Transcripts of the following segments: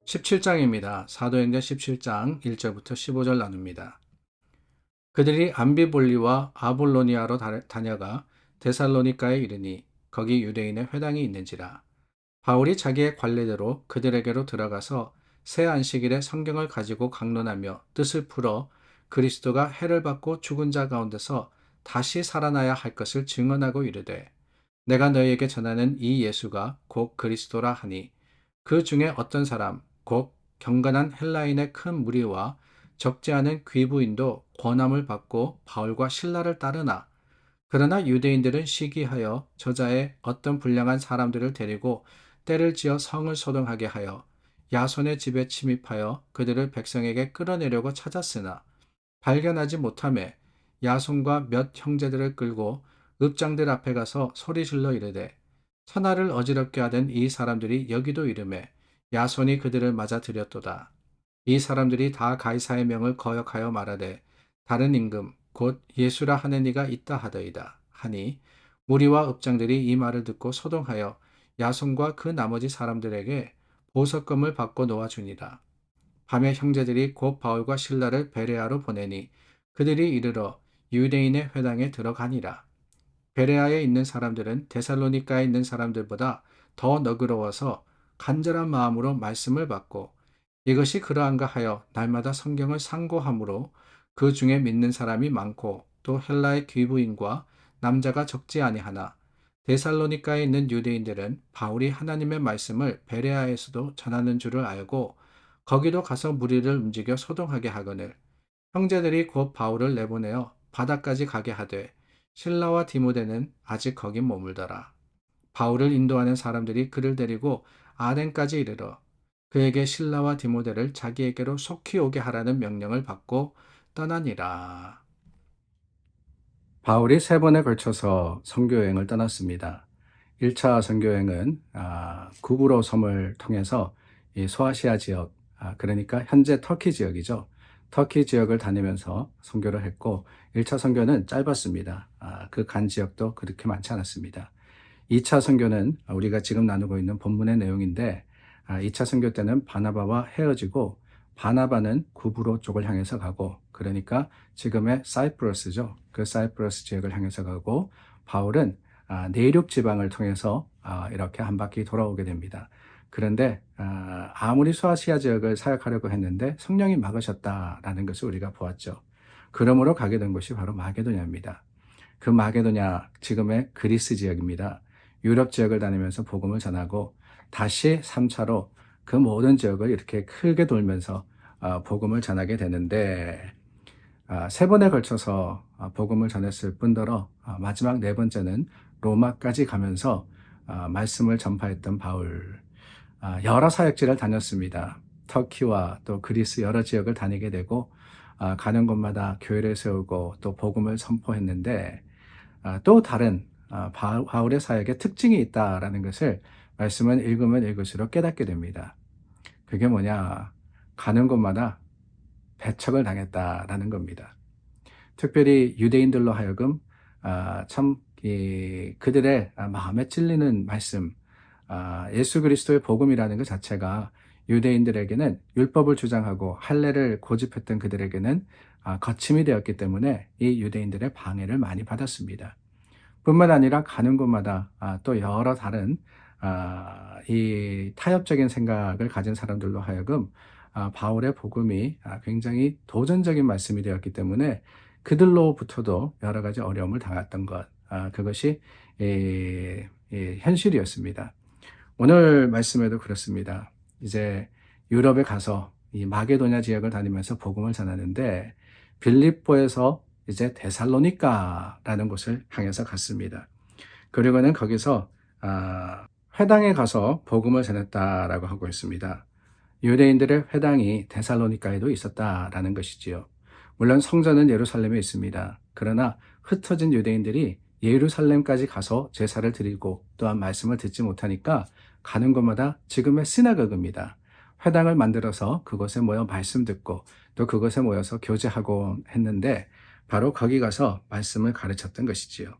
17장입니다. 사도행전 17장 1절부터 15절 나눕니다. 그들이 암비볼리와 아볼로니아로 다녀가 데살로니가에 이르니 거기 유대인의 회당이 있는지라. 바울이 자기의 관례대로 그들에게로 들어가서 새 안식일에 성경을 가지고 강론하며 뜻을 풀어 그리스도가 해를 받고 죽은 자 가운데서 다시 살아나야 할 것을 증언하고 이르되 내가 너희에게 전하는 이 예수가 곧 그리스도라 하니 그 중에 어떤 사람 곧 경건한 헬라인의 큰 무리와 적지 않은 귀부인도 권함을 받고 바울과 신라를 따르나 그러나 유대인들은 시기하여 저자의 어떤 불량한 사람들을 데리고 때를 지어 성을 소동하게 하여 야손의 집에 침입하여 그들을 백성에게 끌어내려고 찾았으나 발견하지 못하매 야손과 몇 형제들을 끌고 읍장들 앞에 가서 소리질러 이르되 천하를 어지럽게 하던 이 사람들이 여기도 이르매 야손이 그들을 맞아들였도다. 이 사람들이 다 가이사의 명을 거역하여 말하되 다른 임금 곧 예수라 하는 이가 있다 하더이다 하니 무리와 읍장들이 이 말을 듣고 소동하여 야손과 그 나머지 사람들에게 보석금을 받고 놓아주니라. 밤에 형제들이 곧 바울과 신라를 베레아로 보내니 그들이 이르러 유대인의 회당에 들어가니라. 베레아에 있는 사람들은 데살로니가에 있는 사람들보다 더 너그러워서 간절한 마음으로 말씀을 받고 이것이 그러한가 하여 날마다 성경을 상고함으로 그 중에 믿는 사람이 많고 또 헬라의 귀부인과 남자가 적지 아니하나 데살로니가에 있는 유대인들은 바울이 하나님의 말씀을 베레아에서도 전하는 줄을 알고 거기도 가서 무리를 움직여 소동하게 하거늘 형제들이 곧 바울을 내보내어 바다까지 가게 하되 실라와 디모데는 아직 거기 머물더라. 바울을 인도하는 사람들이 그를 데리고 아덴까지 이르러 그에게 실라와 디모데를 자기에게로 속히 오게 하라는 명령을 받고 떠나니라. 바울이 세 번에 걸쳐서 선교여행을 떠났습니다. 1차 선교여행은 구브로 섬을 통해서 이 소아시아 지역, 그러니까 현재 터키 지역이죠. 터키 지역을 다니면서 선교를 했고 1차 선교는 짧았습니다. 그 간 지역도 그렇게 많지 않았습니다. 2차 선교는 우리가 지금 나누고 있는 본문의 내용인데 2차 선교 때는 바나바와 헤어지고 바나바는 구브로 쪽을 향해서 가고 그러니까 지금의 사이프러스죠. 그 사이프러스 지역을 향해서 가고 바울은 내륙 지방을 통해서 이렇게 한 바퀴 돌아오게 됩니다. 그런데 아무리 소아시아 지역을 사역하려고 했는데 성령이 막으셨다라는 것을 우리가 보았죠. 그러므로 가게 된 곳이 바로 마게도냐입니다. 그 마게도냐 지금의 그리스 지역입니다. 유럽 지역을 다니면서 복음을 전하고 다시 3차로 그 모든 지역을 이렇게 크게 돌면서 복음을 전하게 되는데 세 번에 걸쳐서 복음을 전했을 뿐더러 마지막 네 번째는 로마까지 가면서 말씀을 전파했던 바울 여러 사역지를 다녔습니다. 터키와 또 그리스 여러 지역을 다니게 되고 가는 곳마다 교회를 세우고 또 복음을 선포했는데 또 다른 바울의 사역에 특징이 있다라는 것을 말씀을 읽으면 읽을수록 깨닫게 됩니다. 그게 뭐냐? 가는 곳마다 배척을 당했다라는 겁니다. 특별히 유대인들로 하여금 참 그들의 마음에 찔리는 말씀, 예수 그리스도의 복음이라는 것 자체가 유대인들에게는 율법을 주장하고 할례를 고집했던 그들에게는 거침이 되었기 때문에 이 유대인들의 방해를 많이 받았습니다. 뿐만 아니라 가는 곳마다 또 여러 다른 이 타협적인 생각을 가진 사람들로 하여금 바울의 복음이 굉장히 도전적인 말씀이 되었기 때문에 그들로부터도 여러 가지 어려움을 당했던 것, 그것이 현실이었습니다. 오늘 말씀에도 그렇습니다. 이제 유럽에 가서 이 마게도냐 지역을 다니면서 복음을 전하는데 빌립보에서 이제 데살로니가라는 곳을 향해서 갔습니다. 그리고는 거기서 회당에 가서 복음을 전했다라고 하고 있습니다. 유대인들의 회당이 데살로니가에도 있었다라는 것이지요. 물론 성전은 예루살렘에 있습니다. 그러나 흩어진 유대인들이 예루살렘까지 가서 제사를 드리고 또한 말씀을 듣지 못하니까 가는 곳마다 지금의 시나고그입니다. 회당을 만들어서 그곳에 모여 말씀 듣고 또 그곳에 모여서 교제하고 했는데 바로 거기 가서 말씀을 가르쳤던 것이지요.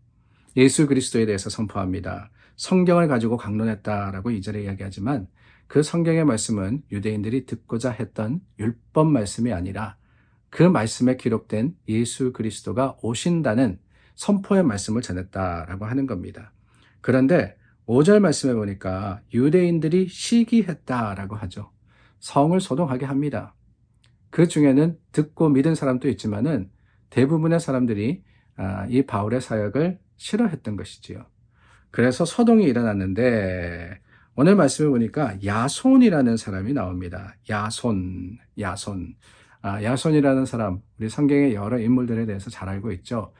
예수 그리스도에 대해서 선포합니다. 성경을 가지고 강론했다라고 2절에 이야기하지만 그 성경의 말씀은 유대인들이 듣고자 했던 율법 말씀이 아니라 그 말씀에 기록된 예수 그리스도가 오신다는 선포의 말씀을 전했다라고 하는 겁니다. 그런데 5절 말씀에 보니까 유대인들이 시기했다라고 하죠. 성을 소동하게 합니다. 그 중에는 듣고 믿은 사람도 있지만은 대부분의 사람들이 이 바울의 사역을 싫어했던 것이지요. 그래서 소동이 일어났는데 오늘 말씀을 보니까 야손이라는 사람이 나옵니다. 야손. 야손이라는 사람, 우리 성경의 여러 인물들에 대해서 잘 알고 있죠.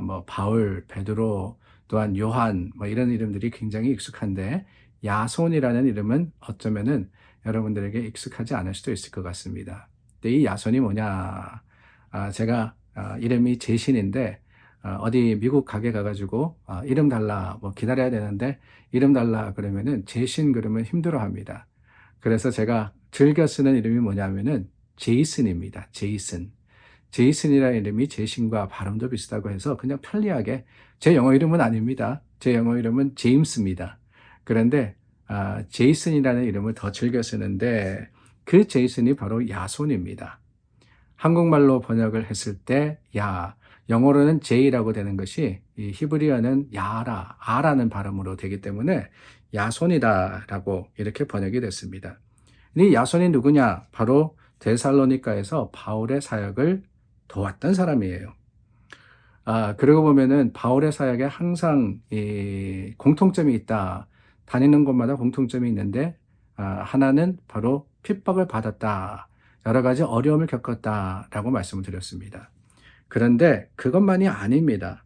뭐 바울, 베드로, 또한 요한, 뭐 이런 이름들이 굉장히 익숙한데 야손이라는 이름은 어쩌면은 여러분들에게 익숙하지 않을 수도 있을 것 같습니다. 근데 이 야손이 뭐냐? 제가 이름이 제신인데 어디 미국 가게 가가지고 이름 달라 뭐 기다려야 되는데 이름 달라 그러면은 제신 그러면 힘들어합니다. 그래서 제가 즐겨 쓰는 이름이 뭐냐면은 제이슨입니다. 제이슨이라는 이름이 제신과 발음도 비슷하고 해서 그냥 편리하게 제 영어 이름은 아닙니다. 제 영어 이름은 제임스입니다. 그런데 제이슨이라는 이름을 더 즐겨 쓰는데 그 제이슨이 바로 야손입니다. 한국말로 번역을 했을 때 영어로는 J라고 되는 것이 이 히브리어는 아라는 발음으로 되기 때문에 야손이다라고 이렇게 번역이 됐습니다. 이 야손이 누구냐? 바로 데살로니가에서 바울의 사역을 도왔던 사람이에요. 그러고 보면은 바울의 사역에 항상 이 공통점이 있다. 다니는 곳마다 공통점이 있는데 하나는 바로 핍박을 받았다. 여러 가지 어려움을 겪었다라고 말씀을 드렸습니다. 그런데 그것만이 아닙니다.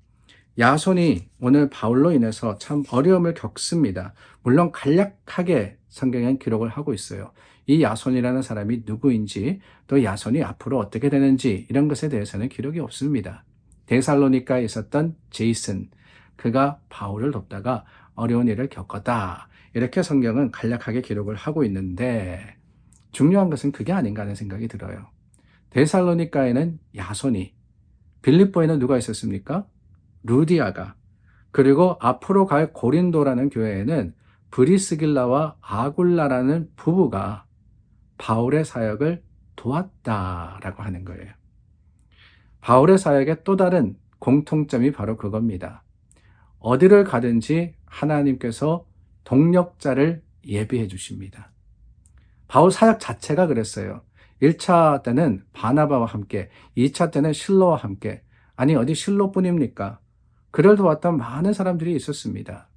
야손이 오늘 바울로 인해서 참 어려움을 겪습니다. 물론 간략하게 성경엔 기록을 하고 있어요. 이 야손이라는 사람이 누구인지 또 야손이 앞으로 어떻게 되는지 이런 것에 대해서는 기록이 없습니다. 데살로니카에 있었던 제이슨, 그가 바울을 돕다가 어려운 일을 겪었다. 이렇게 성경은 간략하게 기록을 하고 있는데 중요한 것은 그게 아닌가 하는 생각이 들어요. 데살로니카에는 야손이, 빌립보에는 누가 있었습니까? 루디아가, 그리고 앞으로 갈 고린도라는 교회에는 브리스길라와 아굴라라는 부부가 바울의 사역을 도왔다라고 하는 거예요. 바울의 사역의 또 다른 공통점이 바로 그겁니다. 어디를 가든지 하나님께서 동력자를 예비해 주십니다. 바울 사역 자체가 그랬어요. 1차 때는 바나바와 함께, 2차 때는 실로와 함께. 아니 어디 실로뿐입니까? 그를 도왔던 많은 사람들이 있었습니다.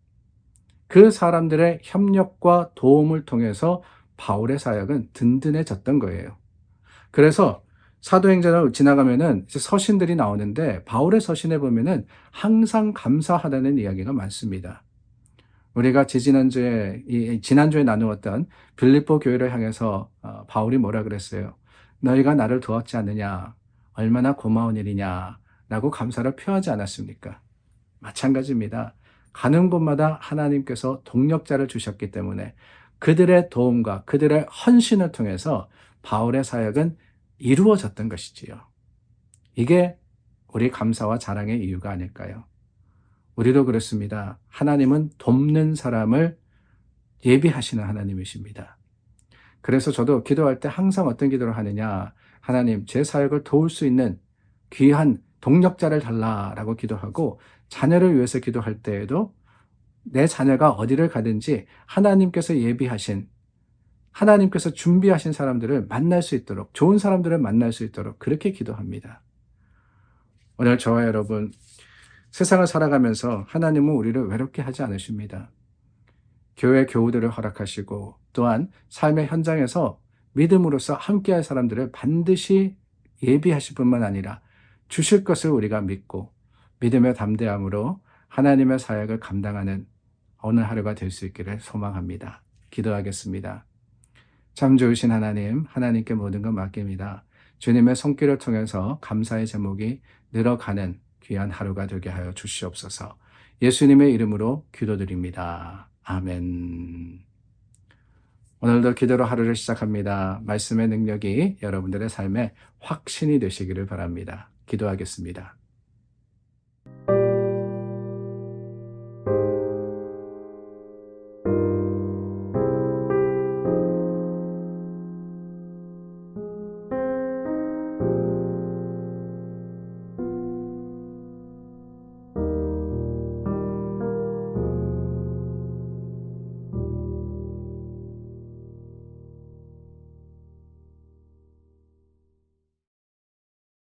그 사람들의 협력과 도움을 통해서 바울의 사역은 든든해졌던 거예요. 그래서 사도행전을 지나가면은 이제 서신들이 나오는데 바울의 서신에 보면은 항상 감사하다는 이야기가 많습니다. 우리가 지난주에 나누었던 빌립보 교회를 향해서 바울이 뭐라 그랬어요? 너희가 나를 도왔지 않느냐? 얼마나 고마운 일이냐? 라고 감사를 표하지 않았습니까? 마찬가지입니다. 가는 곳마다 하나님께서 동력자를 주셨기 때문에 그들의 도움과 그들의 헌신을 통해서 바울의 사역은 이루어졌던 것이지요. 이게 우리 감사와 자랑의 이유가 아닐까요? 우리도 그렇습니다. 하나님은 돕는 사람을 예비하시는 하나님이십니다. 그래서 저도 기도할 때 항상 어떤 기도를 하느냐? 하나님, 제 사역을 도울 수 있는 귀한 동력자를 달라라고 기도하고 자녀를 위해서 기도할 때에도 내 자녀가 어디를 가든지 하나님께서 예비하신, 하나님께서 준비하신 사람들을 만날 수 있도록, 좋은 사람들을 만날 수 있도록 그렇게 기도합니다. 오늘 저와 여러분, 세상을 살아가면서 하나님은 우리를 외롭게 하지 않으십니다. 교회 교우들을 허락하시고 또한 삶의 현장에서 믿음으로써 함께할 사람들을 반드시 예비하실 뿐만 아니라 주실 것을 우리가 믿고 믿음의 담대함으로 하나님의 사역을 감당하는 오늘 하루가 될 수 있기를 소망합니다. 기도하겠습니다. 참 좋으신 하나님, 하나님께 모든 것 맡깁니다. 주님의 손길을 통해서 감사의 제목이 늘어가는 귀한 하루가 되게 하여 주시옵소서. 예수님의 이름으로 기도드립니다. 아멘. 오늘도 기도로 하루를 시작합니다. 말씀의 능력이 여러분들의 삶에 확신이 되시기를 바랍니다. 기도하겠습니다.